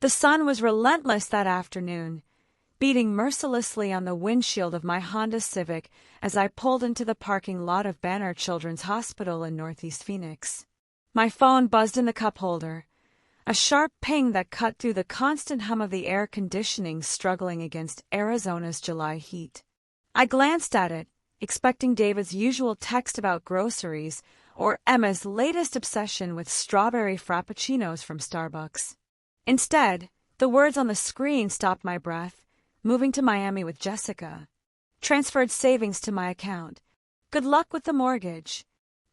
The sun was relentless that afternoon, beating mercilessly on the windshield of my Honda Civic as I pulled into the parking lot of Banner Children's Hospital in Northeast Phoenix. My phone buzzed in the cup holder, a sharp ping that cut through the constant hum of the air conditioning struggling against Arizona's July heat. I glanced at it, expecting David's usual text about groceries or Emma's latest obsession with strawberry frappuccinos from Starbucks. Instead, the words on the screen stopped my breath. Moving to Miami with Jessica. Transferred savings to my account. Good luck with the mortgage.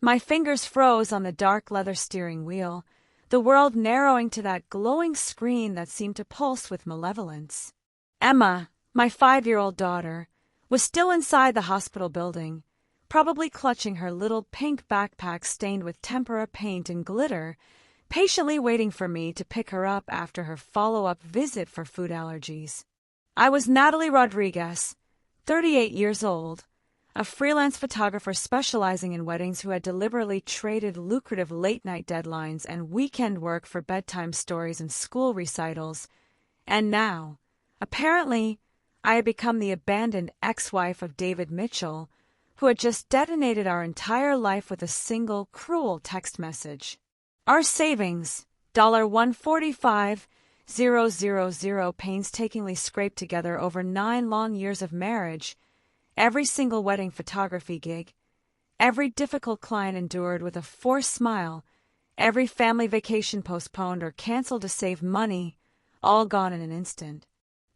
My fingers froze on the dark leather steering wheel, the world narrowing to that glowing screen that seemed to pulse with malevolence. Emma, my 5-year-old daughter, was still inside the hospital building, probably clutching her little pink backpack stained with tempera paint and glitter, patiently waiting for me to pick her up after her follow-up visit for food allergies. I was Natalie Rodriguez, 38 years old, a freelance photographer specializing in weddings who had deliberately traded lucrative late-night deadlines and weekend work for bedtime stories and school recitals. And now, apparently, I had become the abandoned ex-wife of David Mitchell, who had just detonated our entire life with a single, cruel text message. Our savings, $145,000 painstakingly scraped together over 9 long years of marriage, every single wedding photography gig, every difficult client endured with a forced smile, every family vacation postponed or canceled to save money, all gone in an instant.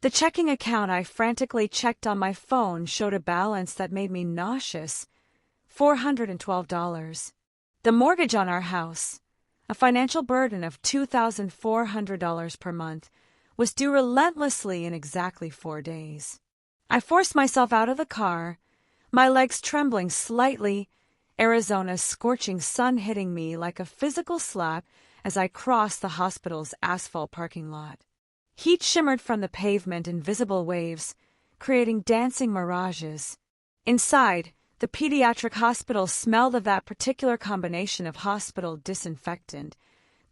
The checking account I frantically checked on my phone showed a balance that made me nauseous, $412. The mortgage on our house, a financial burden of $2,400 per month, was due relentlessly in exactly 4 days. I forced myself out of the car, my legs trembling slightly, Arizona's scorching sun hitting me like a physical slap as I crossed the hospital's asphalt parking lot. Heat shimmered from the pavement in visible waves, creating dancing mirages. Inside, the pediatric hospital smelled of that particular combination of hospital disinfectant,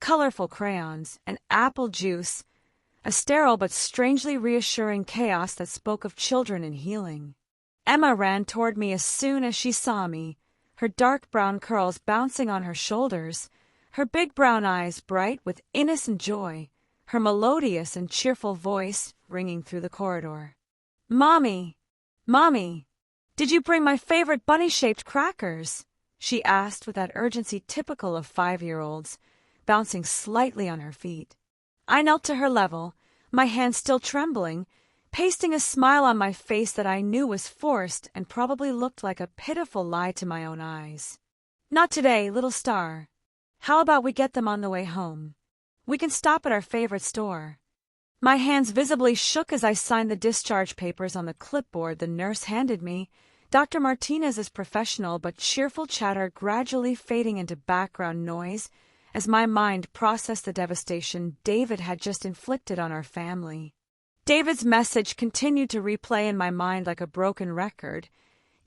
colorful crayons, and apple juice, a sterile but strangely reassuring chaos that spoke of children and healing. Emma ran toward me as soon as she saw me, her dark brown curls bouncing on her shoulders, her big brown eyes bright with innocent joy, her melodious and cheerful voice ringing through the corridor. "Mommy! Mommy! Did you bring my favorite bunny-shaped crackers?" she asked with that urgency typical of 5-year-olds, bouncing slightly on her feet. I knelt to her level, my hands still trembling, pasting a smile on my face that I knew was forced and probably looked like a pitiful lie to my own eyes. "Not today, little star. How about we get them on the way home? We can stop at our favorite store." My hands visibly shook as I signed the discharge papers on the clipboard the nurse handed me, Dr. Martinez's professional but cheerful chatter gradually fading into background noise as my mind processed the devastation David had just inflicted on our family. David's message continued to replay in my mind like a broken record,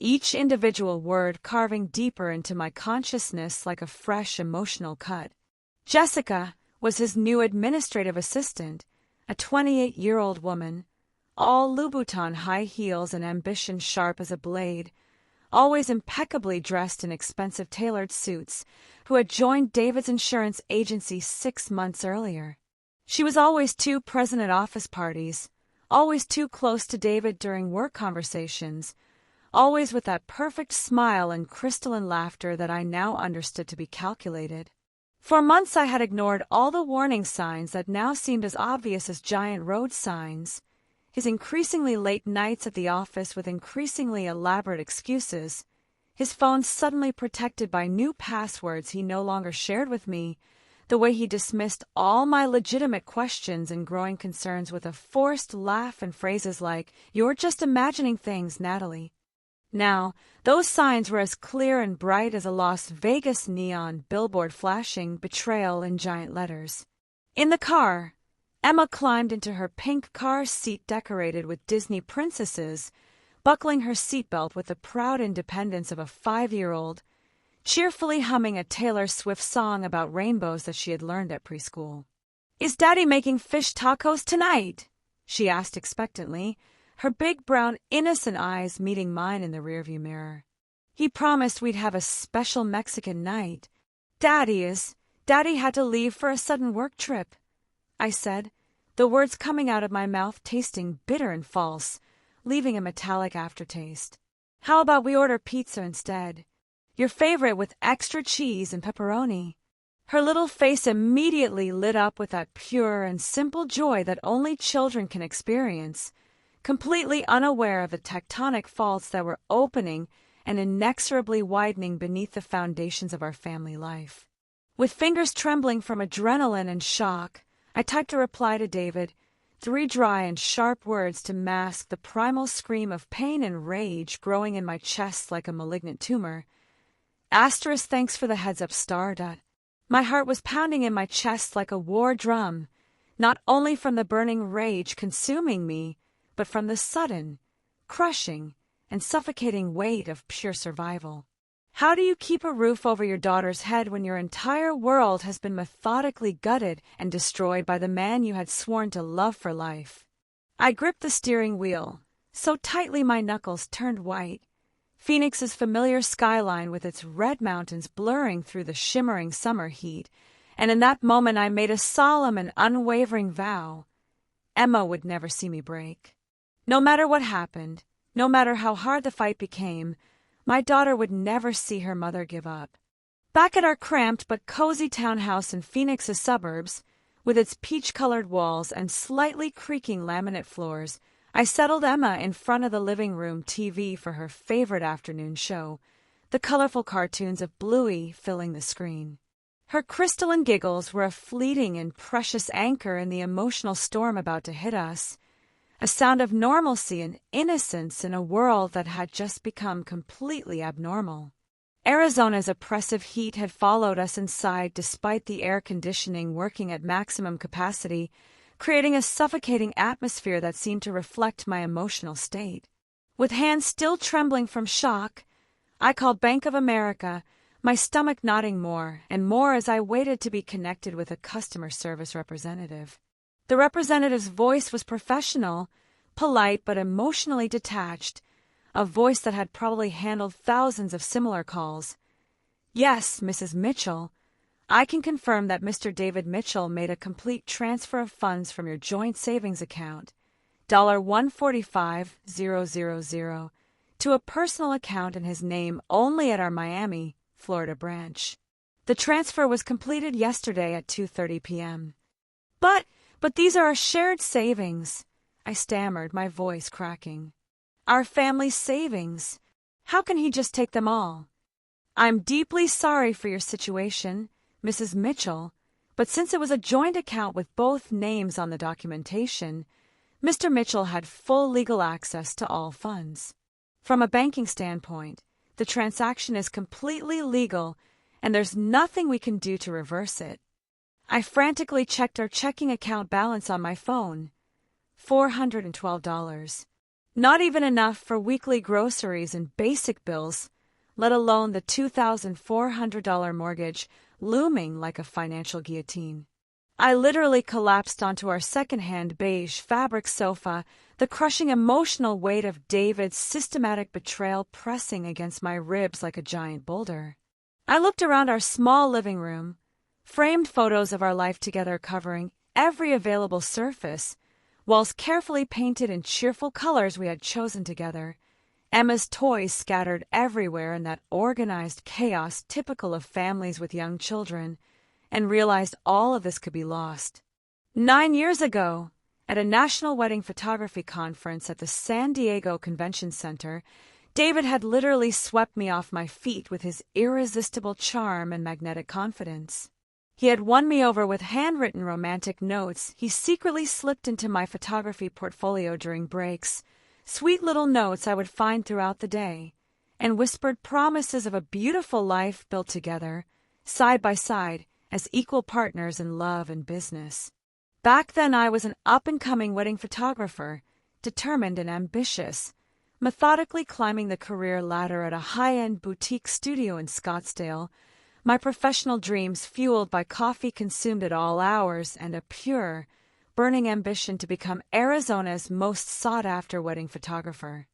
each individual word carving deeper into my consciousness like a fresh emotional cut. Jessica was his new administrative assistant, a 28-year-old woman, all Louboutin high heels and ambition sharp as a blade, always impeccably dressed in expensive tailored suits, who had joined David's insurance agency 6 months earlier. She was always too present at office parties, always too close to David during work conversations, always with that perfect smile and crystalline laughter that I now understood to be calculated. For months I had ignored all the warning signs that now seemed as obvious as giant road signs, his increasingly late nights at the office with increasingly elaborate excuses, his phone suddenly protected by new passwords he no longer shared with me, the way he dismissed all my legitimate questions and growing concerns with a forced laugh and phrases like, "You're just imagining things, Natalie." Now, those signs were as clear and bright as a Las Vegas neon billboard flashing "Betrayal" in giant letters. In the car, Emma climbed into her pink car seat decorated with Disney princesses, buckling her seatbelt with the proud independence of a 5-year-old, cheerfully humming a Taylor Swift song about rainbows that she had learned at preschool. "Is Daddy making fish tacos tonight?" she asked expectantly, her big brown innocent eyes meeting mine in the rearview mirror. "He promised we'd have a special Mexican night. Daddy had to leave for a sudden work trip," I said, the words coming out of my mouth tasting bitter and false, leaving a metallic aftertaste. "How about we order pizza instead? Your favorite with extra cheese and pepperoni." Her little face immediately lit up with that pure and simple joy that only children can experience, completely unaware of the tectonic faults that were opening and inexorably widening beneath the foundations of our family life. With fingers trembling from adrenaline and shock, I typed a reply to David, 3 dry and sharp words to mask the primal scream of pain and rage growing in my chest like a malignant tumor. Asterisk thanks for the heads up star. My heart was pounding in my chest like a war drum, not only from the burning rage consuming me, but from the sudden, crushing, and suffocating weight of pure survival. How do you keep a roof over your daughter's head when your entire world has been methodically gutted and destroyed by the man you had sworn to love for life? I gripped the steering wheel, so tightly my knuckles turned white. Phoenix's familiar skyline with its red mountains blurring through the shimmering summer heat, and in that moment I made a solemn and unwavering vow. Emma would never see me break. No matter what happened, no matter how hard the fight became, my daughter would never see her mother give up. Back at our cramped but cozy townhouse in Phoenix's suburbs, with its peach-colored walls and slightly creaking laminate floors, I settled Emma in front of the living room TV for her favorite afternoon show, the colorful cartoons of Bluey filling the screen. Her crystalline giggles were a fleeting and precious anchor in the emotional storm about to hit us, a sound of normalcy and innocence in a world that had just become completely abnormal. Arizona's oppressive heat had followed us inside despite the air conditioning working at maximum capacity, creating a suffocating atmosphere that seemed to reflect my emotional state. With hands still trembling from shock, I called Bank of America, my stomach knotting more and more as I waited to be connected with a customer service representative. The representative's voice was professional, polite but emotionally detached, a voice that had probably handled thousands of similar calls. "Yes, Mrs. Mitchell. I can confirm that Mr. David Mitchell made a complete transfer of funds from your joint savings account, $145,000, to a personal account in his name only at our Miami, Florida branch. The transfer was completed yesterday at 2:30 p.m. But these are our shared savings," I stammered, my voice cracking. "Our family's savings. How can he just take them all? I'm deeply sorry for your situation, Mrs. Mitchell, but since it was a joint account with both names on the documentation, Mr. Mitchell had full legal access to all funds. From a banking standpoint, the transaction is completely legal, and there's nothing we can do to reverse it." I frantically checked our checking account balance on my phone. $412. Not even enough for weekly groceries and basic bills, let alone the $2,400 mortgage looming like a financial guillotine. I literally collapsed onto our second-hand beige fabric sofa, the crushing emotional weight of David's systematic betrayal pressing against my ribs like a giant boulder. I looked around our small living room, framed photos of our life together covering every available surface, walls carefully painted in cheerful colors we had chosen together, Emma's toys scattered everywhere in that organized chaos typical of families with young children, and realized all of this could be lost. 9 years ago, at a national wedding photography conference at the San Diego Convention Center, David had literally swept me off my feet with his irresistible charm and magnetic confidence. He had won me over with handwritten romantic notes he secretly slipped into my photography portfolio during breaks, sweet little notes I would find throughout the day, and whispered promises of a beautiful life built together, side by side, as equal partners in love and business. Back then I was an up-and-coming wedding photographer, determined and ambitious, methodically climbing the career ladder at a high-end boutique studio in Scottsdale, My professional dreams fueled by coffee consumed at all hours and a pure, burning ambition to become Arizona's most sought-after wedding photographer.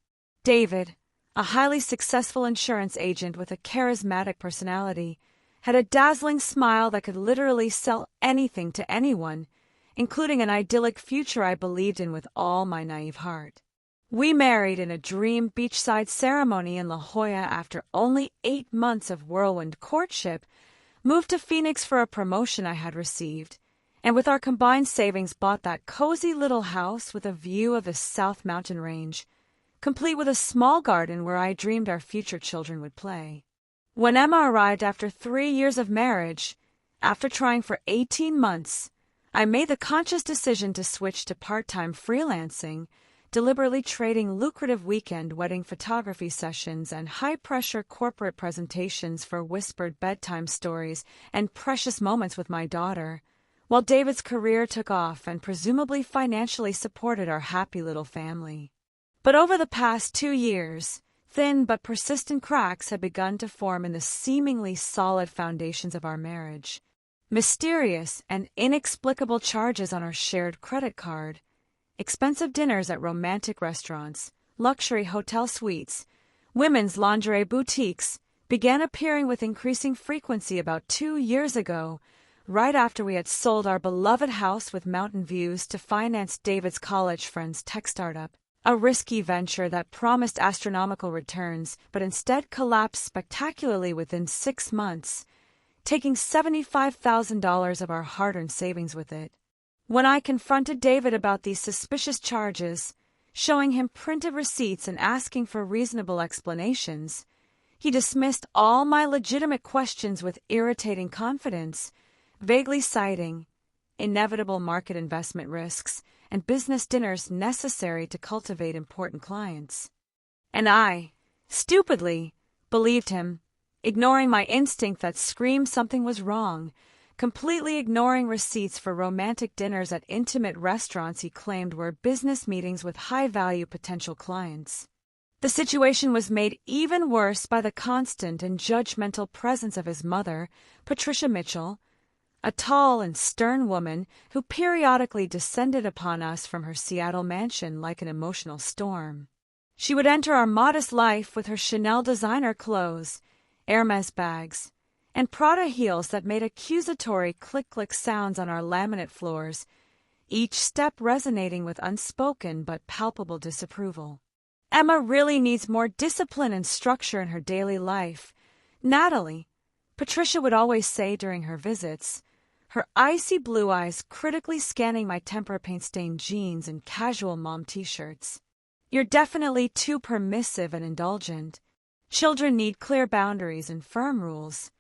David, a highly successful insurance agent with a charismatic personality, had a dazzling smile that could literally sell anything to anyone, including an idyllic future I believed in with all my naive heart. We married in a dream beachside ceremony in La Jolla after only 8 months of whirlwind courtship, moved to Phoenix for a promotion I had received, and with our combined savings bought that cozy little house with a view of the South Mountain Range, complete with a small garden where I dreamed our future children would play. When Emma arrived after 3 years of marriage, after trying for 18 months, I made the conscious decision to switch to part-time freelancing, deliberately trading lucrative weekend wedding photography sessions and high-pressure corporate presentations for whispered bedtime stories and precious moments with my daughter, while David's career took off and presumably financially supported our happy little family. But over the past 2 years, thin but persistent cracks had begun to form in the seemingly solid foundations of our marriage. Mysterious and inexplicable charges on our shared credit card, expensive dinners at romantic restaurants, luxury hotel suites, women's lingerie boutiques began appearing with increasing frequency about 2 years ago, right after we had sold our beloved house with mountain views to finance David's college friend's tech startup, a risky venture that promised astronomical returns but instead collapsed spectacularly within 6 months, taking $75,000 of our hard-earned savings with it. When I confronted David about these suspicious charges, showing him printed receipts and asking for reasonable explanations, he dismissed all my legitimate questions with irritating confidence, vaguely citing inevitable market investment risks and business dinners necessary to cultivate important clients. And I, stupidly, believed him, ignoring my instinct that screamed something was wrong, completely ignoring receipts for romantic dinners at intimate restaurants he claimed were business meetings with high-value potential clients. The situation was made even worse by the constant and judgmental presence of his mother, Patricia Mitchell, a tall and stern woman who periodically descended upon us from her Seattle mansion like an emotional storm. She would enter our modest life with her Chanel designer clothes, Hermes bags, and Prada heels that made accusatory click-click sounds on our laminate floors, each step resonating with unspoken but palpable disapproval. Emma really needs more discipline and structure in her daily life. Natalie, Patricia would always say during her visits, her icy blue eyes critically scanning my tempera paint-stained jeans and casual mom t-shirts. You're definitely too permissive and indulgent. Children need clear boundaries and firm rules.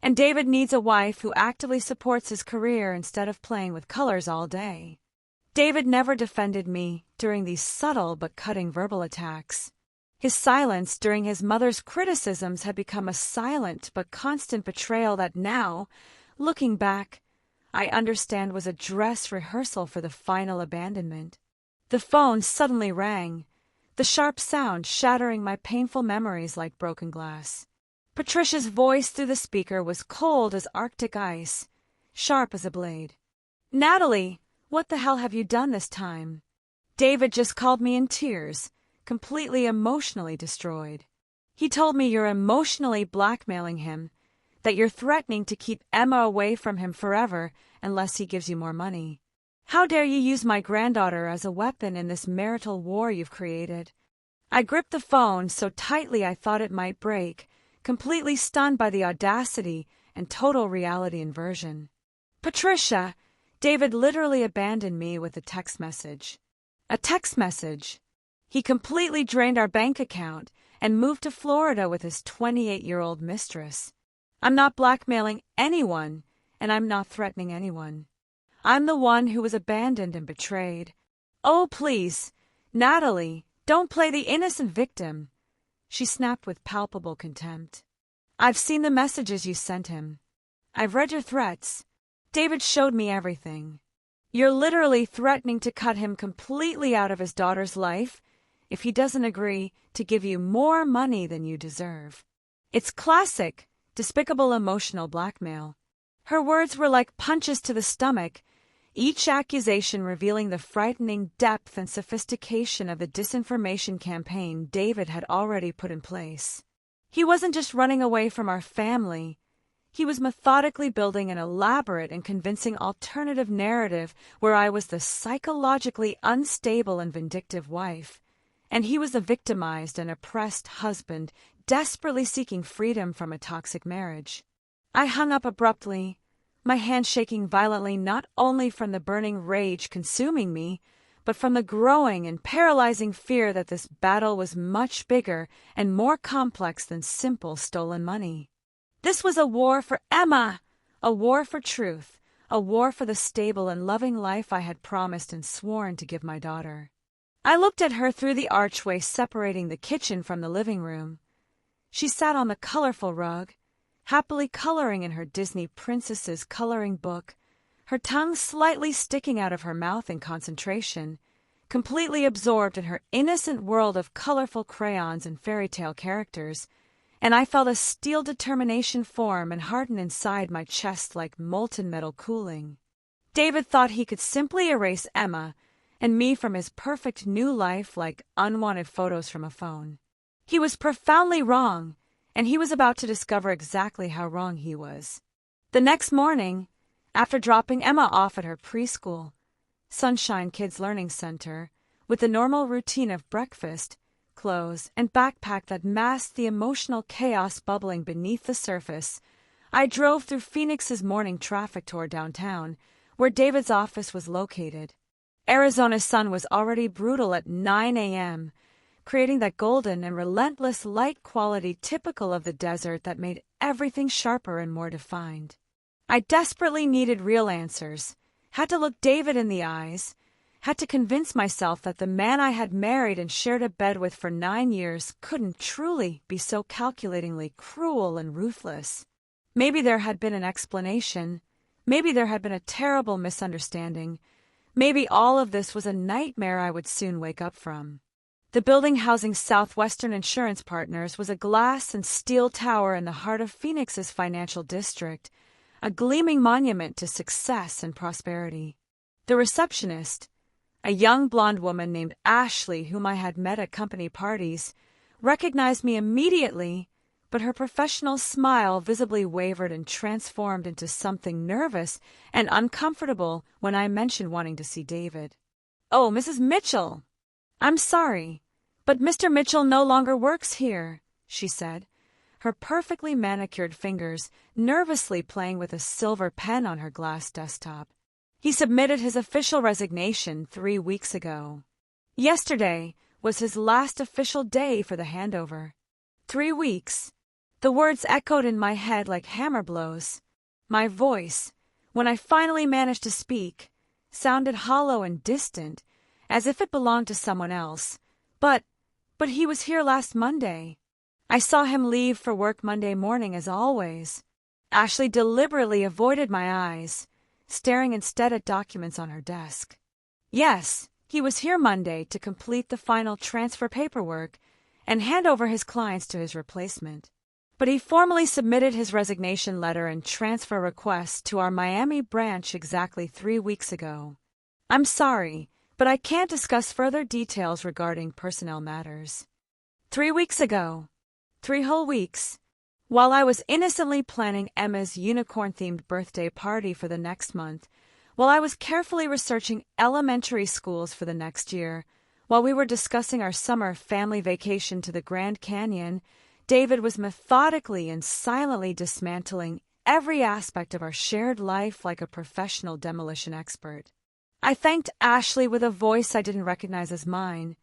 And David needs a wife who actively supports his career instead of playing with colors all day. David never defended me during these subtle but cutting verbal attacks. His silence during his mother's criticisms had become a silent but constant betrayal that now, looking back, I understand was a dress rehearsal for the final abandonment. The phone suddenly rang, the sharp sound shattering my painful memories like broken glass. Patricia's voice through the speaker was cold as Arctic ice, sharp as a blade. "Natalie, what the hell have you done this time?" David just called me in tears, completely emotionally destroyed. He told me you're emotionally blackmailing him, that you're threatening to keep Emma away from him forever unless he gives you more money. How dare you use my granddaughter as a weapon in this marital war you've created? I gripped the phone so tightly I thought it might break, completely stunned by the audacity and total reality inversion. "Patricia!" David literally abandoned me with a text message. A text message. He completely drained our bank account and moved to Florida with his 28-year-old mistress. I'm not blackmailing anyone, and I'm not threatening anyone. I'm the one who was abandoned and betrayed. Oh, please, Natalie, don't play the innocent victim. She snapped with palpable contempt. I've seen the messages you sent him. I've read your threats. David showed me everything. You're literally threatening to cut him completely out of his daughter's life if he doesn't agree to give you more money than you deserve. It's classic despicable emotional blackmail. Her words were like punches to the stomach, each accusation revealing the frightening depth and sophistication of the disinformation campaign David had already put in place. He wasn't just running away from our family. He was methodically building an elaborate and convincing alternative narrative where I was the psychologically unstable and vindictive wife, and he was the victimized and oppressed husband desperately seeking freedom from a toxic marriage. I hung up abruptly, my hand shaking violently not only from the burning rage consuming me, but from the growing and paralyzing fear that this battle was much bigger and more complex than simple stolen money. This was a war for Emma, a war for truth, a war for the stable and loving life I had promised and sworn to give my daughter. I looked at her through the archway separating the kitchen from the living room. She sat on the colorful rug, happily coloring in her Disney princess's coloring book, her tongue slightly sticking out of her mouth in concentration, completely absorbed in her innocent world of colorful crayons and fairy tale characters, and I felt a steel determination form and harden inside my chest like molten metal cooling. David thought he could simply erase Emma and me from his perfect new life like unwanted photos from a phone. He was profoundly wrong, and he was about to discover exactly how wrong he was. The next morning, after dropping Emma off at her preschool, Sunshine Kids Learning Center, with the normal routine of breakfast, clothes, and backpack that masked the emotional chaos bubbling beneath the surface, I drove through Phoenix's morning traffic toward downtown, where David's office was located. Arizona's sun was already brutal at 9 a.m., creating that golden and relentless light quality typical of the desert that made everything sharper and more defined. I desperately needed real answers, had to look David in the eyes, had to convince myself that the man I had married and shared a bed with for 9 years couldn't truly be so calculatingly cruel and ruthless. Maybe there had been an explanation, maybe there had been a terrible misunderstanding, maybe all of this was a nightmare I would soon wake up from. The building housing Southwestern Insurance Partners was a glass and steel tower in the heart of Phoenix's financial district, a gleaming monument to success and prosperity. The receptionist, a young blonde woman named Ashley whom I had met at company parties, recognized me immediately, but her professional smile visibly wavered and transformed into something nervous and uncomfortable when I mentioned wanting to see David. "Oh, Mrs. Mitchell! I'm sorry, but Mr. Mitchell no longer works here," she said, her perfectly manicured fingers nervously playing with a silver pen on her glass desktop. "He submitted his official resignation 3 weeks ago. Yesterday was his last official day for the handover. 3 weeks." The words echoed in my head like hammer blows. My voice, when I finally managed to speak, sounded hollow and distant, as if it belonged to someone else. But he was here last Monday. I saw him leave for work Monday morning as always." Ashley deliberately avoided my eyes, staring instead at documents on her desk. "Yes, he was here Monday to complete the final transfer paperwork and hand over his clients to his replacement. But he formally submitted his resignation letter and transfer request to our Miami branch exactly 3 weeks ago. I'm sorry, but I can't discuss further details regarding personnel matters." 3 weeks ago. 3 whole weeks. While I was innocently planning Emma's unicorn-themed birthday party for the next month, while I was carefully researching elementary schools for the next year, while we were discussing our summer family vacation to the Grand Canyon, David was methodically and silently dismantling every aspect of our shared life like a professional demolition expert. I thanked Ashley with a voice I didn't recognize as mine,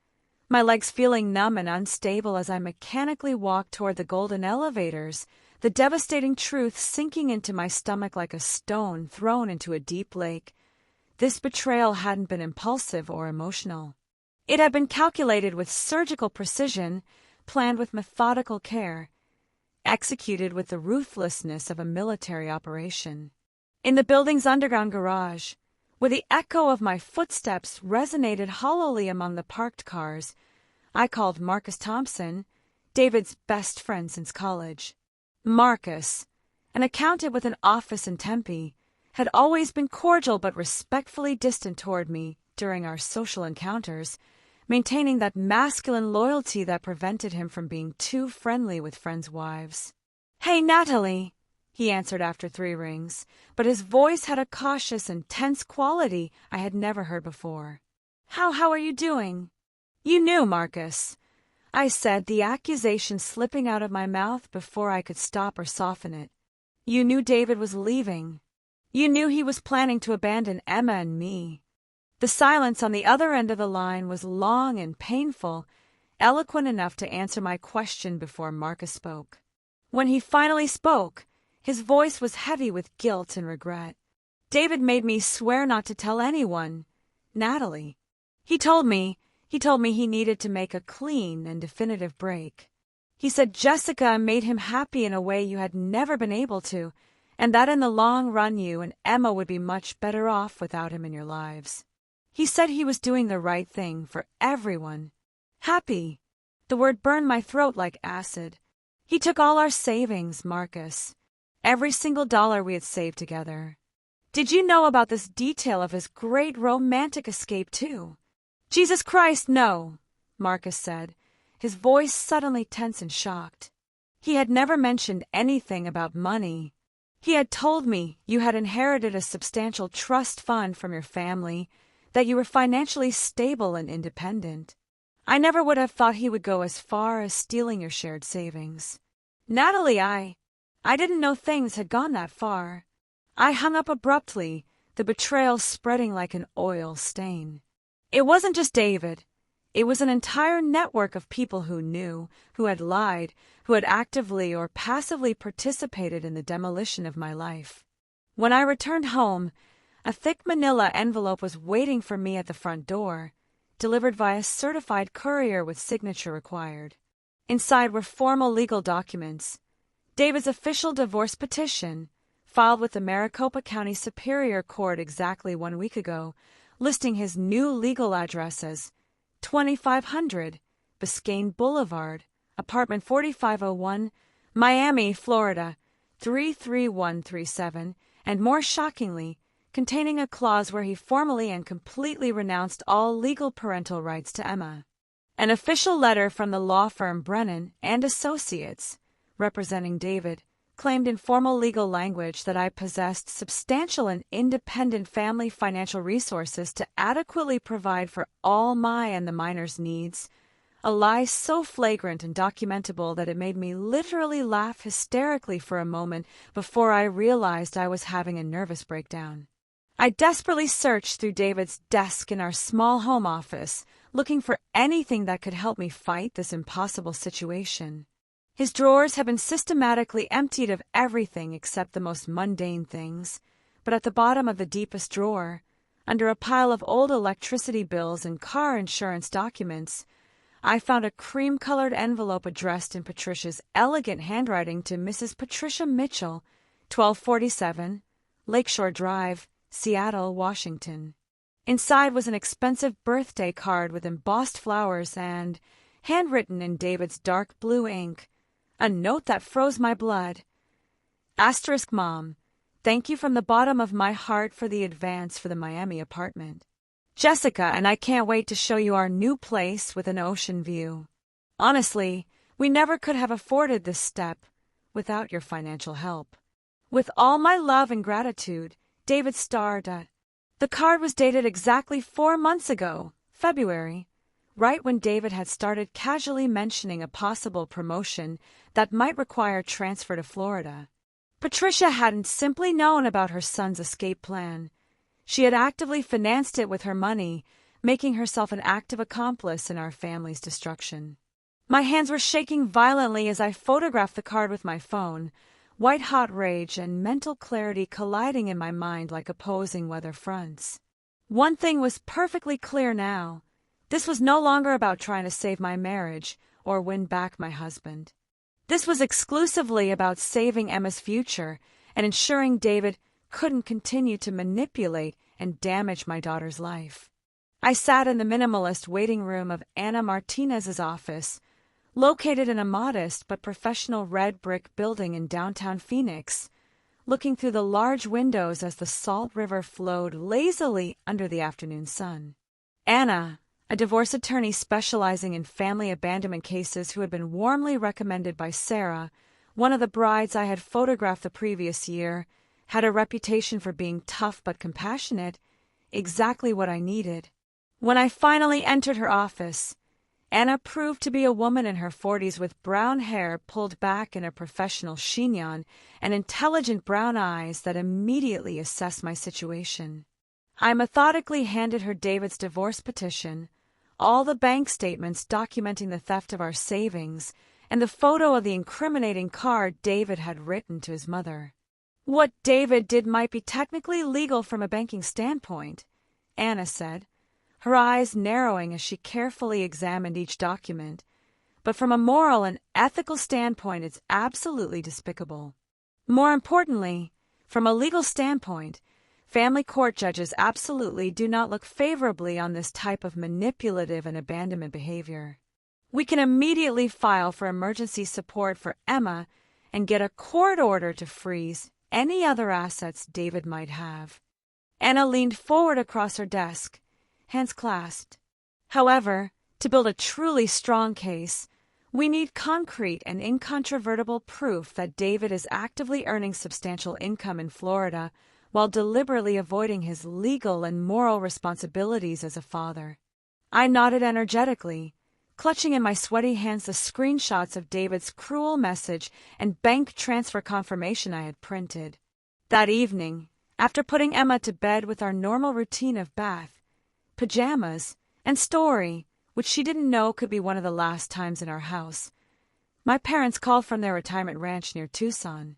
my legs feeling numb and unstable as I mechanically walked toward the golden elevators, the devastating truth sinking into my stomach like a stone thrown into a deep lake. This betrayal hadn't been impulsive or emotional. It had been calculated with surgical precision, planned with methodical care, executed with the ruthlessness of a military operation. In the building's underground garage, where the echo of my footsteps resonated hollowly among the parked cars, I called Marcus Thompson, David's best friend since college. Marcus, an accountant with an office in Tempe, had always been cordial but respectfully distant toward me during our social encounters, maintaining that masculine loyalty that prevented him from being too friendly with friends' wives. "Hey, Natalie," he answered after 3 rings, but his voice had a cautious and tense quality I had never heard before. How are you doing?" "You knew, Marcus," I said, the accusation slipping out of my mouth before I could stop or soften it. "You knew David was leaving. You knew he was planning to abandon Emma and me." The silence on the other end of the line was long and painful, eloquent enough to answer my question before Marcus spoke. When he finally spoke, his voice was heavy with guilt and regret. "David made me swear not to tell anyone, Natalie. He told me he needed to make a clean and definitive break. He said Jessica made him happy in a way you had never been able to, and that in the long run you and Emma would be much better off without him in your lives. He said he was doing the right thing for everyone. Happy." The word burned my throat like acid. "He took all our savings, Marcus. Every single dollar we had saved together. Did you know about this detail of his great romantic escape, too?" "Jesus Christ, no," Marcus said, his voice suddenly tense and shocked. He had never mentioned anything about money. He had told me you had inherited a substantial trust fund from your family, that you were financially stable and independent. I never would have thought he would go as far as stealing your shared savings. "Natalie, I didn't know things had gone that far." I hung up abruptly, the betrayal spreading like an oil stain. It wasn't just David. It was an entire network of people who knew, who had lied, who had actively or passively participated in the demolition of my life. When I returned home, a thick manila envelope was waiting for me at the front door, delivered via certified courier with signature required. Inside were formal legal documents. David's official divorce petition, filed with the Maricopa County Superior Court exactly 1 week ago, listing his new legal address as 2500 Biscayne Boulevard, apartment 4501, Miami, Florida, 33137, and more shockingly, containing a clause where he formally and completely renounced all legal parental rights to Emma. An official letter from the law firm Brennan and Associates, representing David, claimed in formal legal language that I possessed substantial and independent family financial resources to adequately provide for all my and the minor's needs, a lie so flagrant and documentable that it made me literally laugh hysterically for a moment before I realized I was having a nervous breakdown. I desperately searched through David's desk in our small home office, looking for anything that could help me fight this impossible situation. His drawers had been systematically emptied of everything except the most mundane things, but at the bottom of the deepest drawer, under a pile of old electricity bills and car insurance documents, I found a cream-colored envelope addressed in Patricia's elegant handwriting to Mrs. Patricia Mitchell, 1247, Lakeshore Drive, Seattle, Washington. Inside was an expensive birthday card with embossed flowers and, handwritten in David's dark blue ink, a note that froze my blood. Asterisk Mom, thank you from the bottom of my heart for the advance for the Miami apartment. Jessica and I can't wait to show you our new place with an ocean view. Honestly, we never could have afforded this step without your financial help. With all my love and gratitude, David starred. The card was dated exactly 4 months ago, February, right when David had started casually mentioning a possible promotion that might require transfer to Florida. Patricia hadn't simply known about her son's escape plan. She had actively financed it with her money, making herself an active accomplice in our family's destruction. My hands were shaking violently as I photographed the card with my phone, white-hot rage and mental clarity colliding in my mind like opposing weather fronts. One thing was perfectly clear now. This was no longer about trying to save my marriage or win back my husband. This was exclusively about saving Emma's future and ensuring David couldn't continue to manipulate and damage my daughter's life. I sat in the minimalist waiting room of Anna Martinez's office, located in a modest but professional red brick building in downtown Phoenix, looking through the large windows as the Salt River flowed lazily under the afternoon sun. Anna, a divorce attorney specializing in family abandonment cases who had been warmly recommended by Sarah, one of the brides I had photographed the previous year, had a reputation for being tough but compassionate, exactly what I needed. When I finally entered her office, Anna proved to be a woman in her 40s with brown hair pulled back in a professional chignon and intelligent brown eyes that immediately assessed my situation. I methodically handed her David's divorce petition, all the bank statements documenting the theft of our savings, and the photo of the incriminating card David had written to his mother. What David did might be technically legal from a banking standpoint, Anna said, her eyes narrowing as she carefully examined each document, but from a moral and ethical standpoint it's absolutely despicable. More importantly, from a legal standpoint, family court judges absolutely do not look favorably on this type of manipulative and abandonment behavior. We can immediately file for emergency support for Emma and get a court order to freeze any other assets David might have. Anna leaned forward across her desk, hands clasped. However, to build a truly strong case, we need concrete and incontrovertible proof that David is actively earning substantial income in Florida while deliberately avoiding his legal and moral responsibilities as a father. I nodded energetically, clutching in my sweaty hands the screenshots of David's cruel message and bank transfer confirmation I had printed. That evening, after putting Emma to bed with our normal routine of bath, pajamas, and story, which she didn't know could be one of the last times in our house, my parents called from their retirement ranch near Tucson.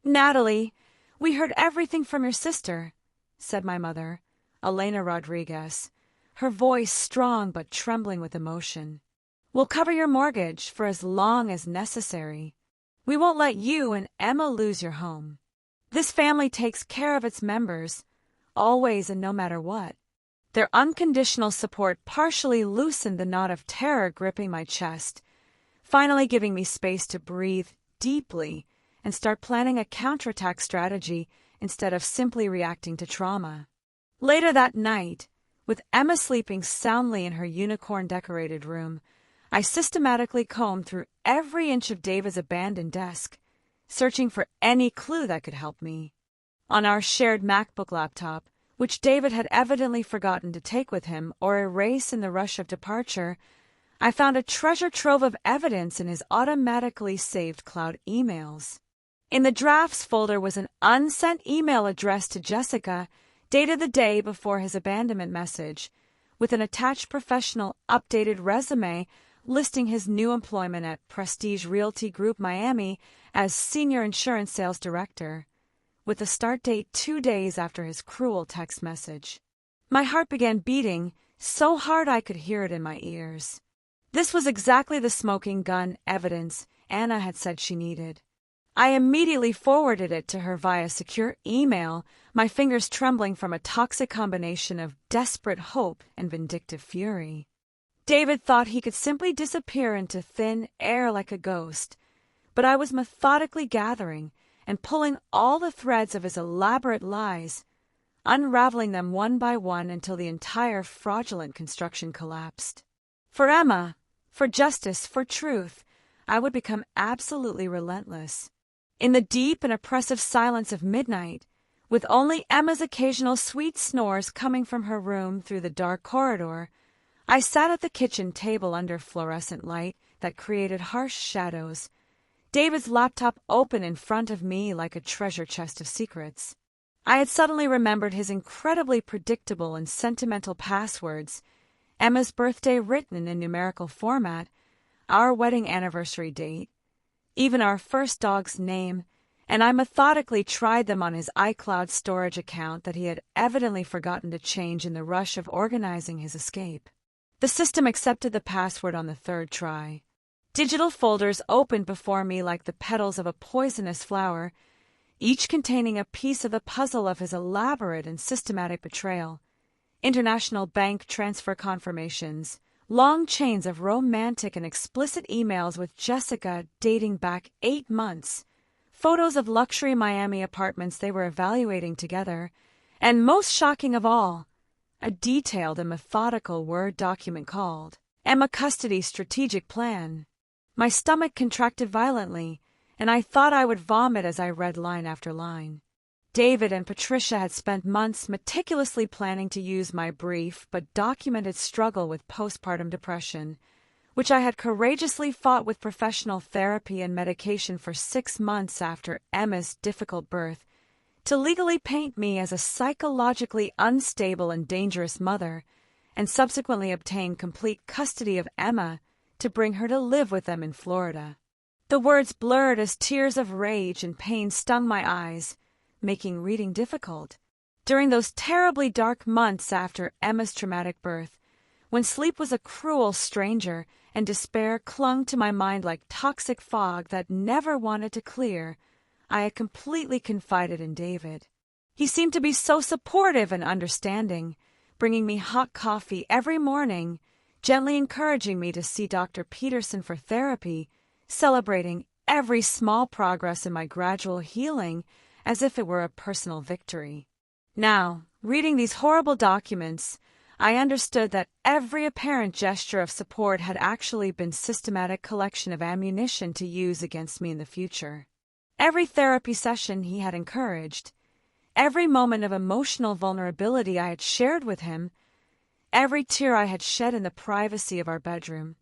"Natalie, we heard everything from your sister," said my mother, Elena Rodriguez, her voice strong but trembling with emotion. "We'll cover your mortgage for as long as necessary. We won't let you and Emma lose your home. This family takes care of its members, always and no matter what." Their unconditional support partially loosened the knot of terror gripping my chest, finally giving me space to breathe deeply and start planning a counterattack strategy instead of simply reacting to trauma. Later that night, with Emma sleeping soundly in her unicorn-decorated room, I systematically combed through every inch of David's abandoned desk, searching for any clue that could help me. On our shared MacBook laptop, which David had evidently forgotten to take with him or erase in the rush of departure, I found a treasure trove of evidence in his automatically saved cloud emails. In the drafts folder was an unsent email addressed to Jessica, dated the day before his abandonment message, with an attached professional updated resume listing his new employment at Prestige Realty Group Miami as Senior Insurance Sales Director, with a start date 2 days after his cruel text message. My heart began beating so hard I could hear it in my ears. This was exactly the smoking gun evidence Anna had said she needed. I immediately forwarded it to her via secure email, my fingers trembling from a toxic combination of desperate hope and vindictive fury. David thought he could simply disappear into thin air like a ghost, but I was methodically gathering and pulling all the threads of his elaborate lies, unraveling them one by one until the entire fraudulent construction collapsed. For Emma, for justice, for truth, I would become absolutely relentless. In the deep and oppressive silence of midnight, with only Emma's occasional sweet snores coming from her room through the dark corridor, I sat at the kitchen table under fluorescent light that created harsh shadows, David's laptop open in front of me like a treasure chest of secrets. I had suddenly remembered his incredibly predictable and sentimental passwords, Emma's birthday written in numerical format, our wedding anniversary date, even our first dog's name, and I methodically tried them on his iCloud storage account that he had evidently forgotten to change in the rush of organizing his escape. The system accepted the password on the third try. Digital folders opened before me like the petals of a poisonous flower, each containing a piece of the puzzle of his elaborate and systematic betrayal. International bank transfer confirmations, long chains of romantic and explicit emails with Jessica dating back 8 months, photos of luxury Miami apartments they were evaluating together, and most shocking of all, a detailed and methodical Word document called Emma Custody Strategic Plan. My stomach contracted violently, and I thought I would vomit as I read line after line. David and Patricia had spent months meticulously planning to use my brief but documented struggle with postpartum depression, which I had courageously fought with professional therapy and medication for 6 months after Emma's difficult birth, to legally paint me as a psychologically unstable and dangerous mother, and subsequently obtain complete custody of Emma to bring her to live with them in Florida. The words blurred as tears of rage and pain stung my eyes, making reading difficult. During those terribly dark months after Emma's traumatic birth, when sleep was a cruel stranger and despair clung to my mind like toxic fog that never wanted to clear, I had completely confided in David. He seemed to be so supportive and understanding, bringing me hot coffee every morning, gently encouraging me to see Dr. Peterson for therapy, celebrating every small progress in my gradual healing as if it were a personal victory. Now, reading these horrible documents, I understood that every apparent gesture of support had actually been systematic collection of ammunition to use against me in the future. Every therapy session he had encouraged, every moment of emotional vulnerability I had shared with him, every tear I had shed in the privacy of our bedroom,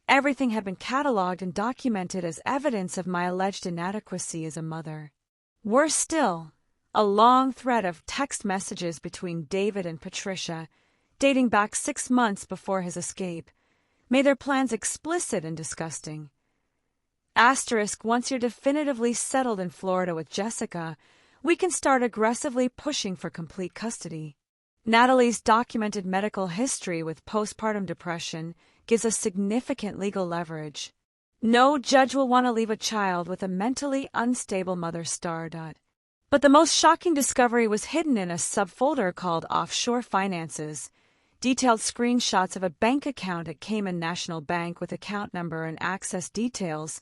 everything had been cataloged and documented as evidence of my alleged inadequacy as a mother. Worse still, a long thread of text messages between David and Patricia, dating back 6 months before his escape, made their plans explicit and disgusting. Asterisk, once you're definitively settled in Florida with Jessica, we can start aggressively pushing for complete custody. Natalie's documented medical history with postpartum depression gives us significant legal leverage. No judge will want to leave a child with a mentally unstable mother. But the most shocking discovery was hidden in a subfolder called Offshore Finances, detailed screenshots of a bank account at Cayman National Bank with account number and access details,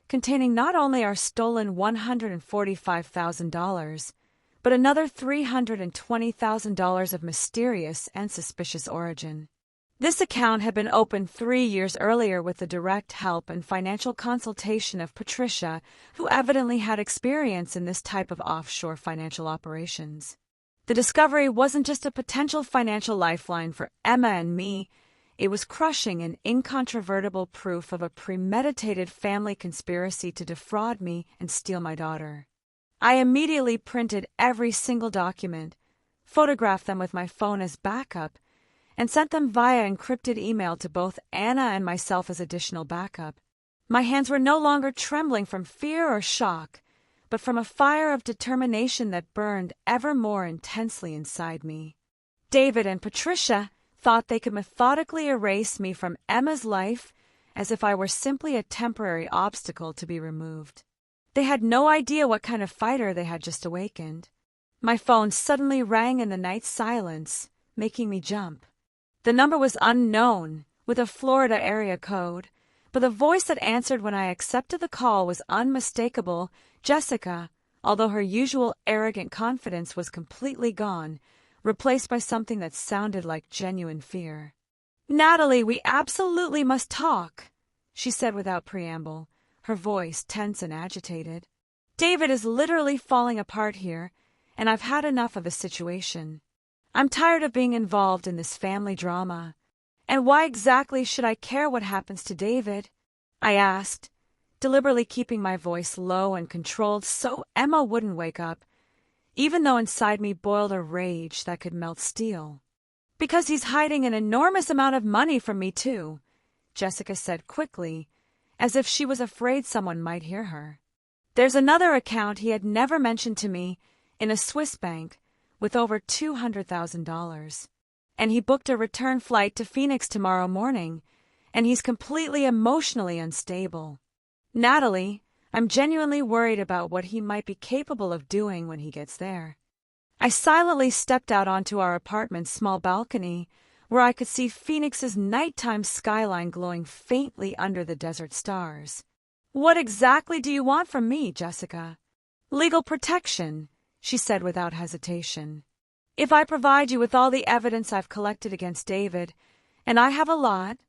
containing not only our stolen $145,000, but another $320,000 of mysterious and suspicious origin. This account had been opened 3 years earlier with the direct help and financial consultation of Patricia, who evidently had experience in this type of offshore financial operations. The discovery wasn't just a potential financial lifeline for Emma and me, it was crushing and incontrovertible proof of a premeditated family conspiracy to defraud me and steal my daughter. I immediately printed every single document, photographed them with my phone as backup, and sent them via encrypted email to both Anna and myself as additional backup. My hands were no longer trembling from fear or shock, but from a fire of determination that burned ever more intensely inside me. David and Patricia thought they could methodically erase me from Emma's life as if I were simply a temporary obstacle to be removed. They had no idea what kind of fighter they had just awakened. My phone suddenly rang in the night silence, making me jump. The number was unknown, with a Florida area code, but the voice that answered when I accepted the call was unmistakable. Jessica, although her usual arrogant confidence was completely gone, replaced by something that sounded like genuine fear. "Natalie, we absolutely must talk," she said without preamble, her voice tense and agitated. "David is literally falling apart here, and I've had enough of the situation. I'm tired of being involved in this family drama. And why exactly should I care what happens to David?" I asked, deliberately keeping my voice low and controlled so Emma wouldn't wake up, even though inside me boiled a rage that could melt steel. "Because he's hiding an enormous amount of money from me, too," Jessica said quickly, as if she was afraid someone might hear her. "There's another account he had never mentioned to me in a Swiss bank with over $200,000. And he booked a return flight to Phoenix tomorrow morning, and he's completely emotionally unstable. Natalie, I'm genuinely worried about what he might be capable of doing when he gets there." I silently stepped out onto our apartment's small balcony, where I could see Phoenix's nighttime skyline glowing faintly under the desert stars. "What exactly do you want from me, Jessica?" "Legal protection," she said without hesitation. "If I provide you with all the evidence I've collected against David, and I have a lot,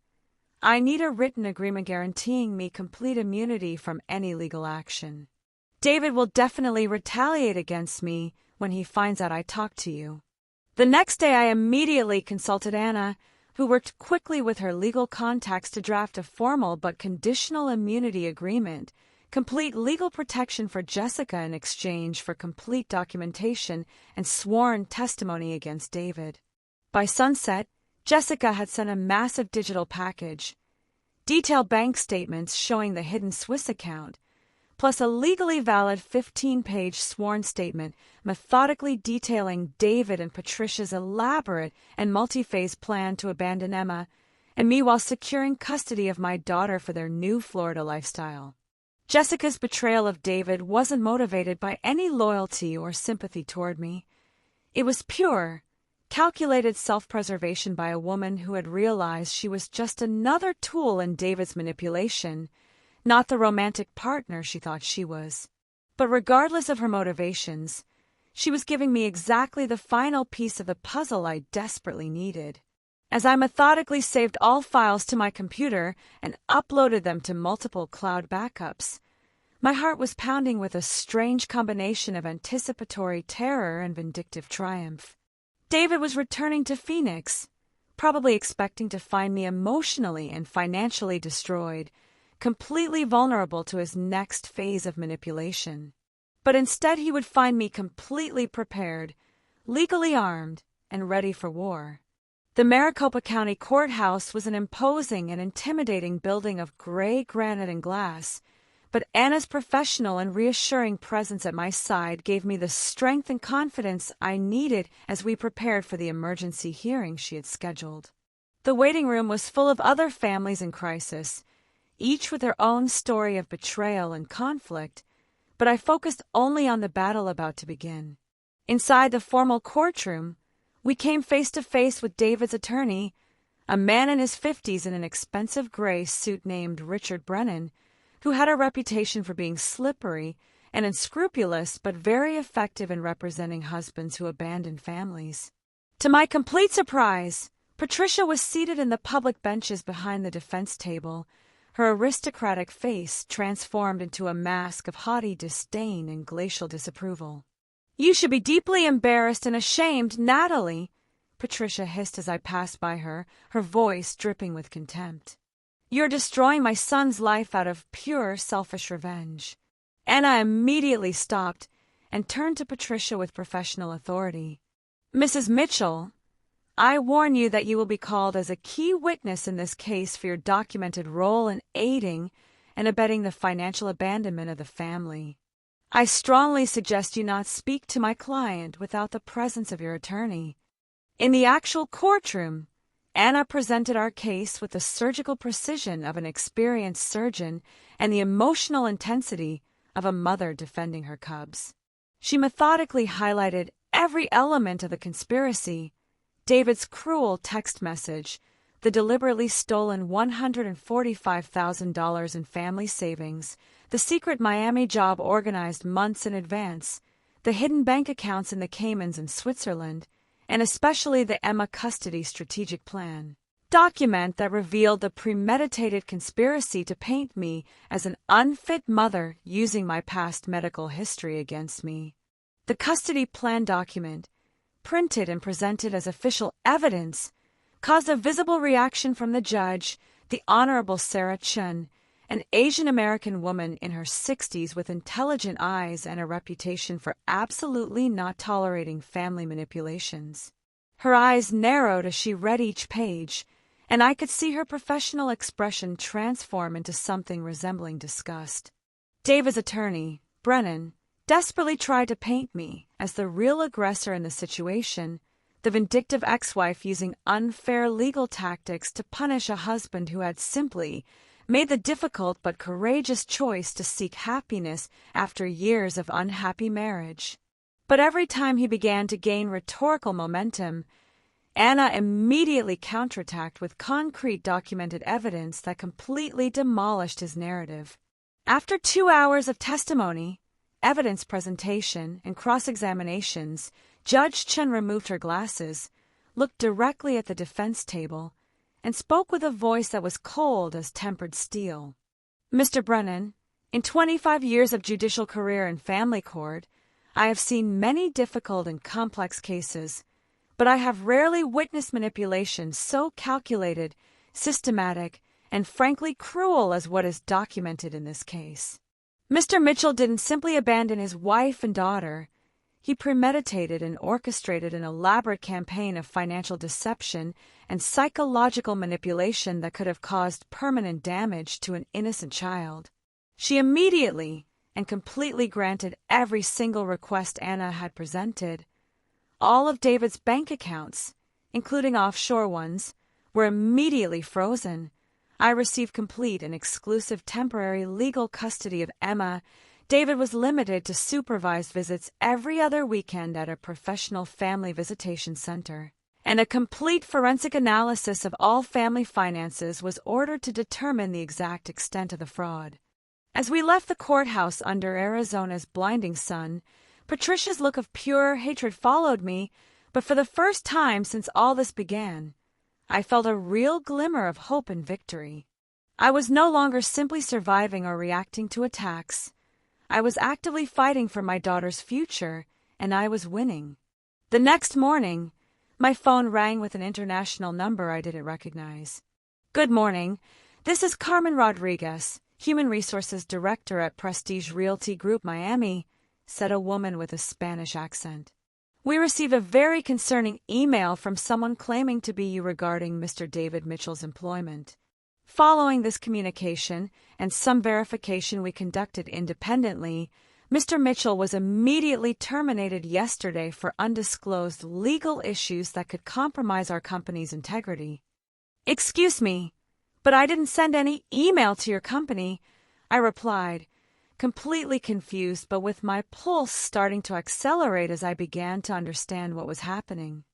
I need a written agreement guaranteeing me complete immunity from any legal action. David will definitely retaliate against me when he finds out I talked to you." The next day I immediately consulted Anna, who worked quickly with her legal contacts to draft a formal but conditional immunity agreement, complete legal protection for Jessica in exchange for complete documentation and sworn testimony against David. By sunset, Jessica had sent a massive digital package, detailed bank statements showing the hidden Swiss account, plus a legally valid 15-page sworn statement methodically detailing David and Patricia's elaborate and multi-phase plan to abandon Emma and me while securing custody of my daughter for their new Florida lifestyle. Jessica's betrayal of David wasn't motivated by any loyalty or sympathy toward me. It was pure, calculated self-preservation by a woman who had realized she was just another tool in David's manipulation, not the romantic partner she thought she was. But regardless of her motivations, she was giving me exactly the final piece of the puzzle I desperately needed. As I methodically saved all files to my computer and uploaded them to multiple cloud backups, my heart was pounding with a strange combination of anticipatory terror and vindictive triumph. David was returning to Phoenix, probably expecting to find me emotionally and financially destroyed, completely vulnerable to his next phase of manipulation. But instead he would find me completely prepared, legally armed, and ready for war. The Maricopa County Courthouse was an imposing and intimidating building of gray granite and glass, but Anna's professional and reassuring presence at my side gave me the strength and confidence I needed as we prepared for the emergency hearing she had scheduled. The waiting room was full of other families in crisis, each with their own story of betrayal and conflict, but I focused only on the battle about to begin. Inside the formal courtroom, we came face to face with David's attorney, a man in his 50s in an expensive gray suit named Richard Brennan, who had a reputation for being slippery and unscrupulous but very effective in representing husbands who abandoned families. To my complete surprise, Patricia was seated in the public benches behind the defense table, her aristocratic face transformed into a mask of haughty disdain and glacial disapproval. "You should be deeply embarrassed and ashamed, Natalie," Patricia hissed as I passed by her, her voice dripping with contempt. "You're destroying my son's life out of pure selfish revenge." Anna immediately stopped and turned to Patricia with professional authority. "Mrs. Mitchell, I warn you that you will be called as a key witness in this case for your documented role in aiding and abetting the financial abandonment of the family. I strongly suggest you not speak to my client without the presence of your attorney." In the actual courtroom, Anna presented our case with the surgical precision of an experienced surgeon and the emotional intensity of a mother defending her cubs. She methodically highlighted every element of the conspiracy: David's cruel text message, the deliberately stolen $145,000 in family savings, the secret Miami job organized months in advance, the hidden bank accounts in the Caymans and Switzerland, and especially the Emma custody strategic plan. Document that revealed the premeditated conspiracy to paint me as an unfit mother using my past medical history against me. The custody plan document, printed and presented as official evidence, caused a visible reaction from the judge, the Honorable Sarah Chun, an Asian-American woman in her 60s with intelligent eyes and a reputation for absolutely not tolerating family manipulations. Her eyes narrowed as she read each page, and I could see her professional expression transform into something resembling disgust. David's attorney, Brennan, desperately tried to paint me as the real aggressor in the situation, the vindictive ex-wife using unfair legal tactics to punish a husband who had simply made the difficult but courageous choice to seek happiness after years of unhappy marriage. But every time he began to gain rhetorical momentum, Anna immediately counterattacked with concrete documented evidence that completely demolished his narrative. After 2 hours of testimony, evidence presentation, and cross-examinations, Judge Chen removed her glasses, looked directly at the defense table, and spoke with a voice that was cold as tempered steel. Mr. Brennan, in 25 years of judicial career in family court, I have seen many difficult and complex cases, but I have rarely witnessed manipulation so calculated, systematic, and frankly cruel as what is documented in this case. Mr. Mitchell didn't simply abandon his wife and daughter. He premeditated and orchestrated an elaborate campaign of financial deception and psychological manipulation that could have caused permanent damage to an innocent child. She immediately and completely granted every single request Anna had presented. All of David's bank accounts, including offshore ones, were immediately frozen. I received complete and exclusive temporary legal custody of Emma. David was limited to supervised visits every other weekend at a professional family visitation center, and a complete forensic analysis of all family finances was ordered to determine the exact extent of the fraud. As we left the courthouse under Arizona's blinding sun, Patricia's look of pure hatred followed me, but for the first time since all this began, I felt a real glimmer of hope and victory. I was no longer simply surviving or reacting to attacks. I was actively fighting for my daughter's future, and I was winning. The next morning, my phone rang with an international number I didn't recognize. "Good morning. This is Carmen Rodriguez, Human Resources Director at Prestige Realty Group Miami," said a woman with a Spanish accent. "We received a very concerning email from someone claiming to be you regarding Mr. David Mitchell's employment. Following this communication and some verification we conducted independently, Mr. Mitchell was immediately terminated yesterday for undisclosed legal issues that could compromise our company's integrity." "Excuse me, but I didn't send any email to your company," I replied, completely confused but with my pulse starting to accelerate as I began to understand what was happening.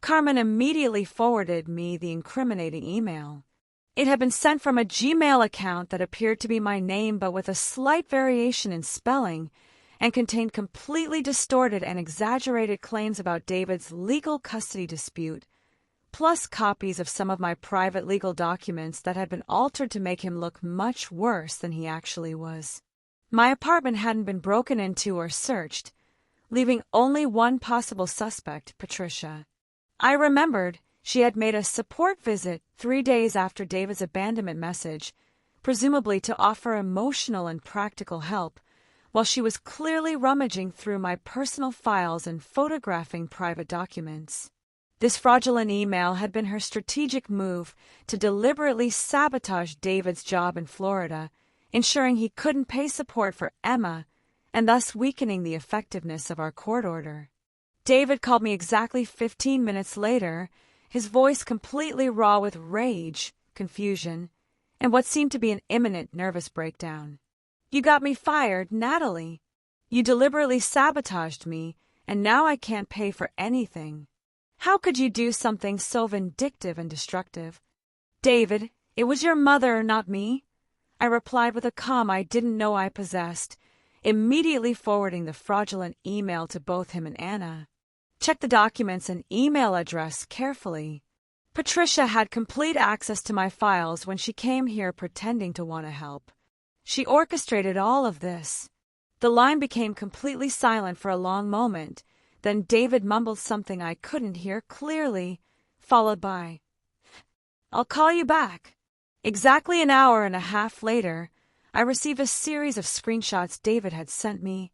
Carmen immediately forwarded me the incriminating email. It had been sent from a Gmail account that appeared to be my name but with a slight variation in spelling, and contained completely distorted and exaggerated claims about David's legal custody dispute, plus copies of some of my private legal documents that had been altered to make him look much worse than he actually was. My apartment hadn't been broken into or searched, leaving only one possible suspect, Patricia. I remembered she had made a support visit 3 days after David's abandonment message, presumably to offer emotional and practical help, while she was clearly rummaging through my personal files and photographing private documents. This fraudulent email had been her strategic move to deliberately sabotage David's job in Florida, ensuring he couldn't pay support for Emma and thus weakening the effectiveness of our court order. David called me exactly 15 minutes later, his voice completely raw with rage, confusion, and what seemed to be an imminent nervous breakdown. "You got me fired, Natalie. You deliberately sabotaged me, and now I can't pay for anything. How could you do something so vindictive and destructive?" "David, it was your mother, not me," I replied with a calm I didn't know I possessed, immediately forwarding the fraudulent email to both him and Anna. "Check the documents and email address carefully." Patricia had complete access to my files when she came here pretending to want to help. She orchestrated all of this. The line became completely silent for a long moment. Then David mumbled something I couldn't hear clearly, followed by, "I'll call you back." Exactly an hour and a half later, I received a series of screenshots David had sent me.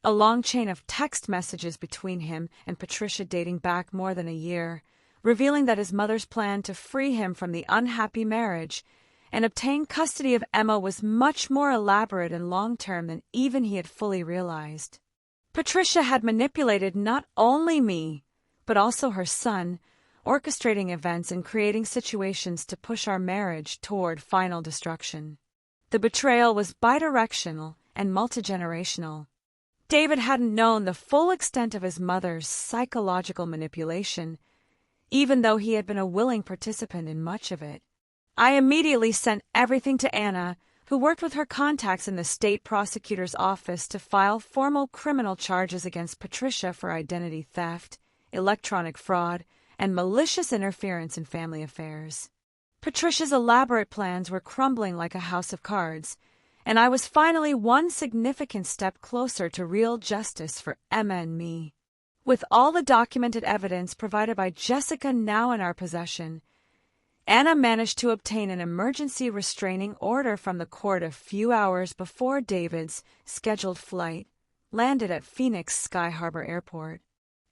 A long chain of text messages between him and Patricia dating back more than a year, revealing that his mother's plan to free him from the unhappy marriage and obtain custody of Emma was much more elaborate and long-term than even he had fully realized. Patricia had manipulated not only me, but also her son, orchestrating events and creating situations to push our marriage toward final destruction. The betrayal was bidirectional and multigenerational. David hadn't known the full extent of his mother's psychological manipulation. even though he had been a willing participant in much of it. I immediately sent everything to Anna, who worked with her contacts in the state prosecutor's office to file formal criminal charges against Patricia for identity theft, electronic fraud, and malicious interference in family affairs. Patricia's elaborate plans were crumbling like a house of cards, and I was finally one significant step closer to real justice for Emma and me. With all the documented evidence provided by Jessica now in our possession, Anna managed to obtain an emergency restraining order from the court a few hours before David's scheduled flight landed at Phoenix Sky Harbor Airport.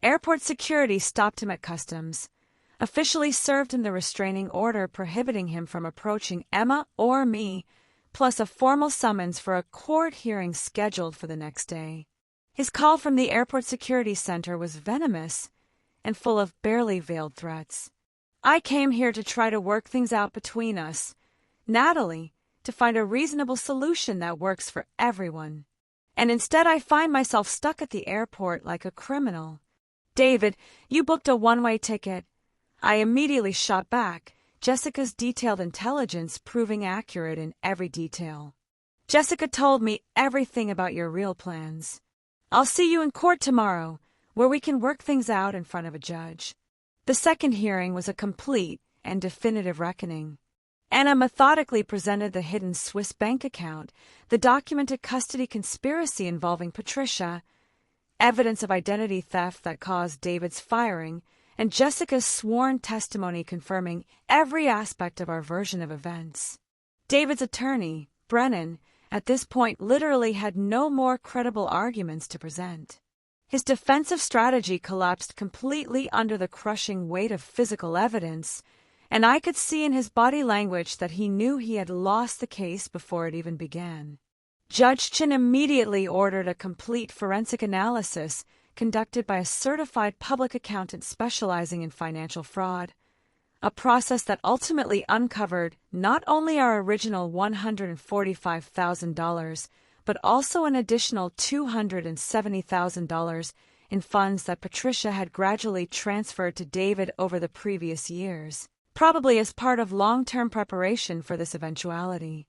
Airport security stopped him at customs, officially served him the restraining order prohibiting him from approaching Emma or me, plus a formal summons for a court hearing scheduled for the next day. His call from the airport security center was venomous and full of barely veiled threats. I came here to try to work things out between us, Natalie, to find a reasonable solution that works for everyone. And instead I find myself stuck at the airport like a criminal. David, you booked a one-way ticket. I immediately shot back, Jessica's detailed intelligence proving accurate in every detail. Jessica told me everything about your real plans. I'll see you in court tomorrow, where we can work things out in front of a judge. The second hearing was a complete and definitive reckoning. Anna methodically presented the hidden Swiss bank account, the documented custody conspiracy involving Patricia, evidence of identity theft that caused David's firing, and Jessica's sworn testimony confirming every aspect of our version of events. David's attorney, Brennan, at this point literally had no more credible arguments to present. His defensive strategy collapsed completely under the crushing weight of physical evidence, and I could see in his body language that he knew he had lost the case before it even began. Judge Chin immediately ordered a complete forensic analysis conducted by a certified public accountant specializing in financial fraud, a process that ultimately uncovered not only our original $145,000, but also an additional $270,000 in funds that Patricia had gradually transferred to David over the previous years, probably as part of long-term preparation for this eventuality.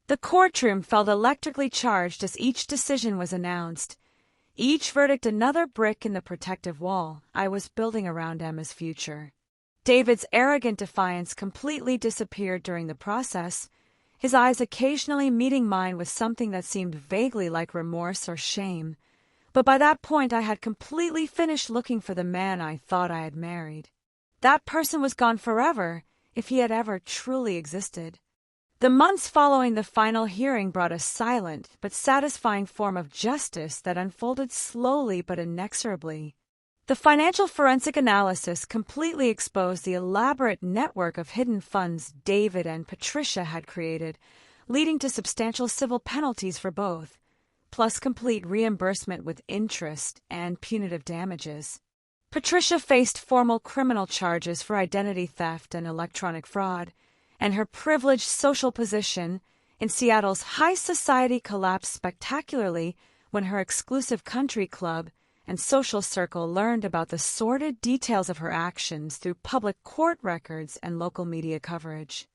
The courtroom felt electrically charged as each decision was announced, each verdict another brick in the protective wall I was building around Emma's future. David's arrogant defiance completely disappeared during the process, his eyes occasionally meeting mine with something that seemed vaguely like remorse or shame. But by that point I had completely finished looking for the man I thought I had married. That person was gone forever, if he had ever truly existed. The months following the final hearing brought a silent but satisfying form of justice that unfolded slowly but inexorably. The financial forensic analysis completely exposed the elaborate network of hidden funds David and Patricia had created, leading to substantial civil penalties for both, plus complete reimbursement with interest and punitive damages. Patricia faced formal criminal charges for identity theft and electronic fraud, and her privileged social position in Seattle's high society collapsed spectacularly when her exclusive country club and social circle learned about the sordid details of her actions through public court records and local media coverage.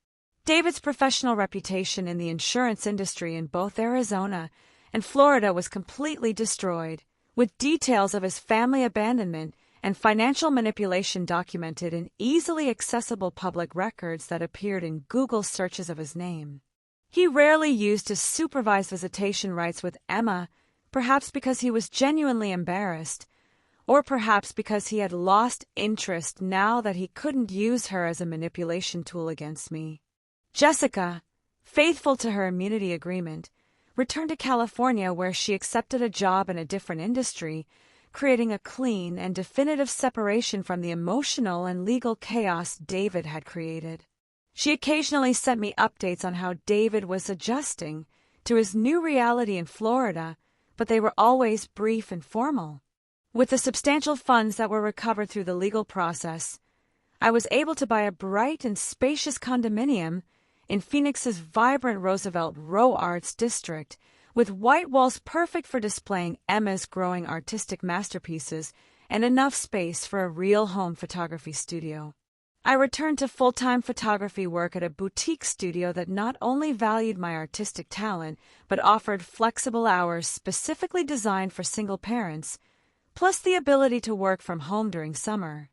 David's professional reputation in the insurance industry in both Arizona and Florida was completely destroyed, with details of his family abandonment and financial manipulation documented in easily accessible public records that appeared in Google searches of his name. He rarely used his supervised visitation rights with Emma, perhaps because he was genuinely embarrassed, or perhaps because he had lost interest now that he couldn't use her as a manipulation tool against me. Jessica, faithful to her immunity agreement, returned to California where she accepted a job in a different industry, creating a clean and definitive separation from the emotional and legal chaos David had created. She occasionally sent me updates on how David was adjusting to his new reality in Florida, but they were always brief and formal. With the substantial funds that were recovered through the legal process, I was able to buy a bright and spacious condominium in Phoenix's vibrant Roosevelt Row Arts district, with white walls perfect for displaying Emma's growing artistic masterpieces and enough space for a real home photography studio. I returned to full-time photography work at a boutique studio that not only valued my artistic talent, but offered flexible hours specifically designed for single parents, plus the ability to work from home during summer.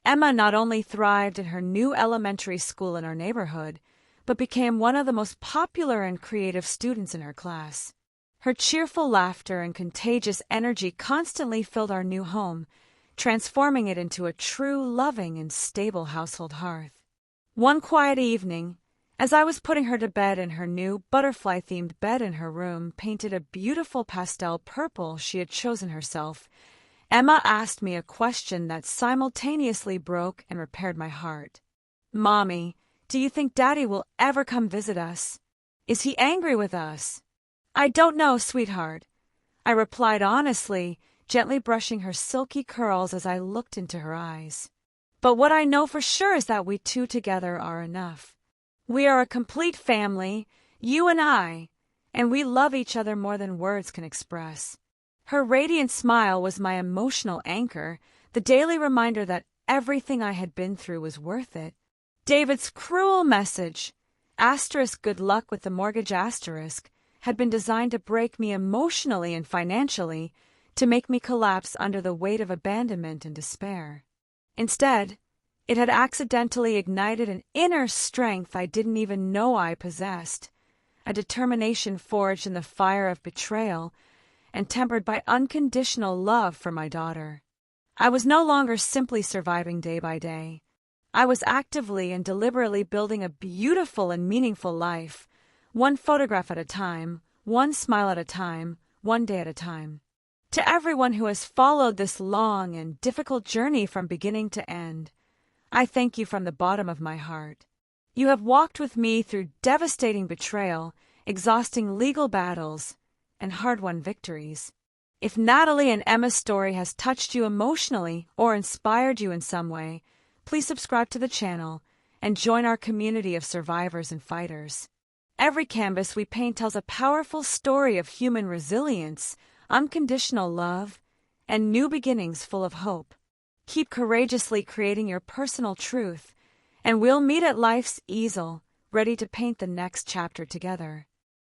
Emma not only thrived in her new elementary school in our neighborhood, but became one of the most popular and creative students in her class. Her cheerful laughter and contagious energy constantly filled our new home, transforming it into a true, loving, and stable household hearth. One quiet evening, as I was putting her to bed in her new butterfly-themed bed in her room, painted a beautiful pastel purple she had chosen herself, Emma asked me a question that simultaneously broke and repaired my heart. "Mommy, do you think Daddy will ever come visit us? Is he angry with us?" "I don't know, sweetheart," I replied honestly, gently brushing her silky curls as I looked into her eyes. "But what I know for sure is that we two together are enough. We are a complete family, you and we love each other more than words can express." Her radiant smile was my emotional anchor, the daily reminder that everything I had been through was worth it. David's cruel message, *good luck with the mortgage*, had been designed to break me emotionally and financially, to make me collapse under the weight of abandonment and despair. Instead, it had accidentally ignited an inner strength I didn't even know I possessed, a determination forged in the fire of betrayal and tempered by unconditional love for my daughter. I was no longer simply surviving day by day. I was actively and deliberately building a beautiful and meaningful life, one photograph at a time, one smile at a time, one day at a time. To everyone who has followed this long and difficult journey from beginning to end, I thank you from the bottom of my heart. You have walked with me through devastating betrayal, exhausting legal battles, and hard-won victories. If Natalie and Emma's story has touched you emotionally or inspired you in some way, please subscribe to the channel and join our community of survivors and fighters. Every canvas we paint tells a powerful story of human resilience, unconditional love, and new beginnings full of hope. Keep courageously creating your personal truth, and we'll meet at life's easel, ready to paint the next chapter together.